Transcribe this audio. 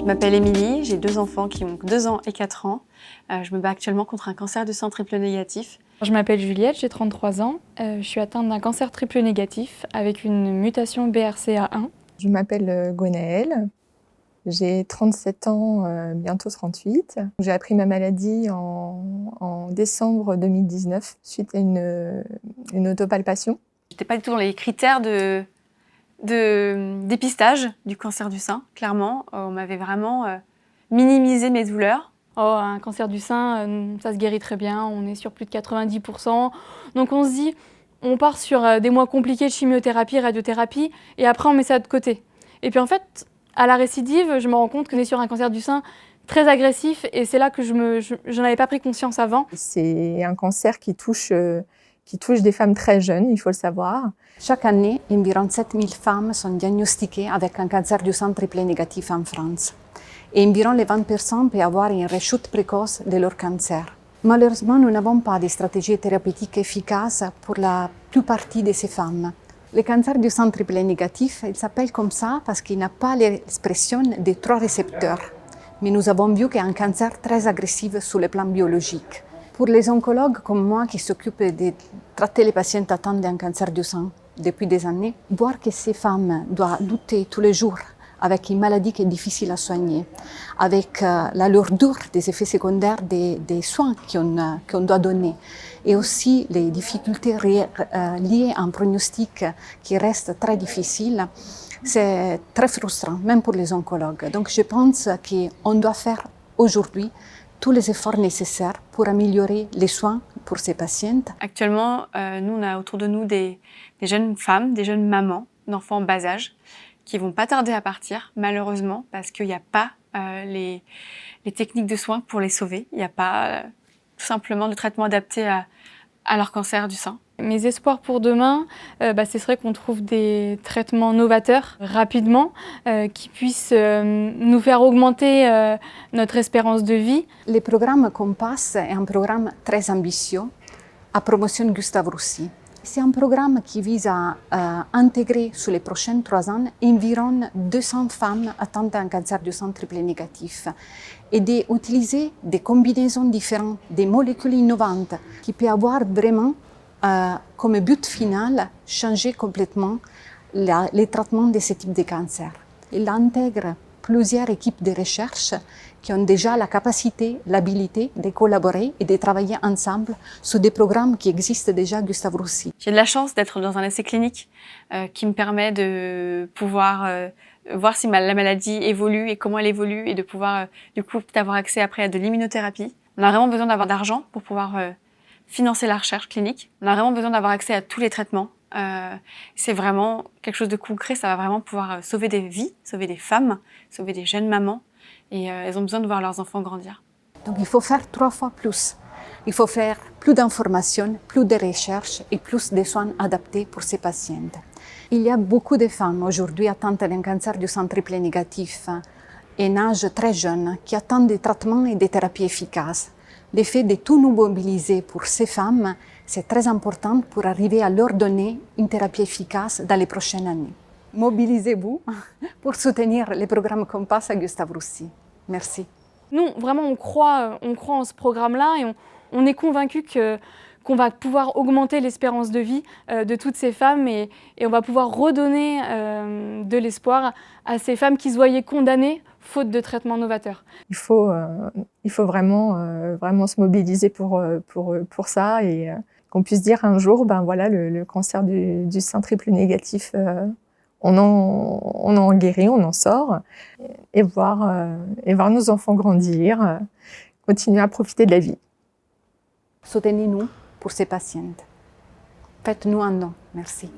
m'appelle Émilie, j'ai 2 enfants qui ont 2 ans et 4 ans. Je me bats actuellement contre un cancer du sein triple négatif. Je m'appelle Juliette, j'ai 33 ans. Je suis atteinte d'un cancer triple négatif avec une mutation BRCA1. Je m'appelle Gwenaëlle, j'ai 37 ans, bientôt 38. J'ai appris ma maladie en décembre 2019 suite à une autopalpation. J'étais pas du tout dans les critères de dépistage du cancer du sein, clairement. On m'avait vraiment minimisé mes douleurs. Oh, un cancer du sein, ça se guérit très bien, on est sur plus de 90%. Donc on se dit, on part sur des mois compliqués de chimiothérapie, radiothérapie, et après on met ça de côté. Et puis en fait, à la récidive, je me rends compte qu'on est sur un cancer du sein très agressif, et c'est là que je n'en avais pas pris conscience avant. C'est un cancer qui touche des femmes très jeunes, il faut le savoir. Chaque année, environ 7000 femmes sont diagnostiquées avec un cancer du sein triple négatif en France. Et environ les 20% peuvent avoir une rechute précoce de leur cancer. Malheureusement, nous n'avons pas de stratégie thérapeutique efficace pour la plupart de ces femmes. Le cancer du sein triple négatif, il s'appelle comme ça parce qu'il n'a pas l'expression des 3 récepteurs. Mais nous avons vu qu'il y a un cancer très agressif sur le plan biologique. Pour les oncologues comme moi qui s'occupent de traiter les patients atteints d'un cancer du sein depuis des années, voir que ces femmes doivent lutter tous les jours avec une maladie qui est difficile à soigner, avec la lourdeur des effets secondaires des soins qu'on doit donner, et aussi les difficultés liées à un pronostic qui reste très difficile, c'est très frustrant, même pour les oncologues. Donc je pense qu'on doit faire aujourd'hui tous les efforts nécessaires pour améliorer les soins pour ces patientes. Actuellement, nous, on a autour de nous des jeunes femmes, des jeunes mamans d'enfants en bas âge qui vont pas tarder à partir, malheureusement, parce qu'il n'y a pas les techniques de soins pour les sauver. Il n'y a pas tout simplement de traitement adapté à leur cancer du sein. Mes espoirs pour demain, ce serait qu'on trouve des traitements novateurs rapidement, qui puissent nous faire augmenter notre espérance de vie. Le programme Compass est un programme très ambitieux à promotion Gustave Roussy. C'est un programme qui vise à intégrer sur les prochains 3 ans environ 200 femmes atteintes d'un cancer du sein triple négatif et d'utiliser des combinaisons différentes, des molécules innovantes qui peuvent avoir vraiment comme but final changer complètement les traitements de ce type de cancer. Il intègre plusieurs équipes de recherche qui ont déjà la capacité, l'habilité de collaborer et de travailler ensemble sur des programmes qui existent déjà à Gustave Roussy. J'ai de la chance d'être dans un essai clinique qui me permet de pouvoir voir si la maladie évolue et comment elle évolue et de pouvoir du coup avoir accès après à de l'immunothérapie. On a vraiment besoin d'avoir d'argent pour pouvoir financer la recherche clinique. On a vraiment besoin d'avoir accès à tous les traitements. C'est vraiment quelque chose de concret, ça va vraiment pouvoir sauver des vies, sauver des femmes, sauver des jeunes mamans. Et elles ont besoin de voir leurs enfants grandir. Donc il faut faire 3 fois plus. Il faut faire plus d'informations, plus de recherches et plus de soins adaptés pour ces patientes. Il y a beaucoup de femmes aujourd'hui atteintes d'un cancer du sein triple négatif et un âge très jeune qui attendent des traitements et des thérapies efficaces. Le fait de tout nous mobiliser pour ces femmes, c'est très important pour arriver à leur donner une thérapie efficace dans les prochaines années. Mobilisez-vous pour soutenir le programme Compass à Gustave Roussy. Merci. Nous, vraiment, on croit en ce programme-là et on est convaincus qu'on va pouvoir augmenter l'espérance de vie de toutes ces femmes et on va pouvoir redonner de l'espoir à ces femmes qui se voyaient condamnées faute de traitements novateurs. Il faut vraiment se mobiliser pour ça et qu'on puisse dire un jour, le cancer du sein triple négatif, on en guérit, on en sort, et voir nos enfants grandir, continuer à profiter de la vie. Soutenez-nous pour ces patientes. Faites-nous un don. Merci.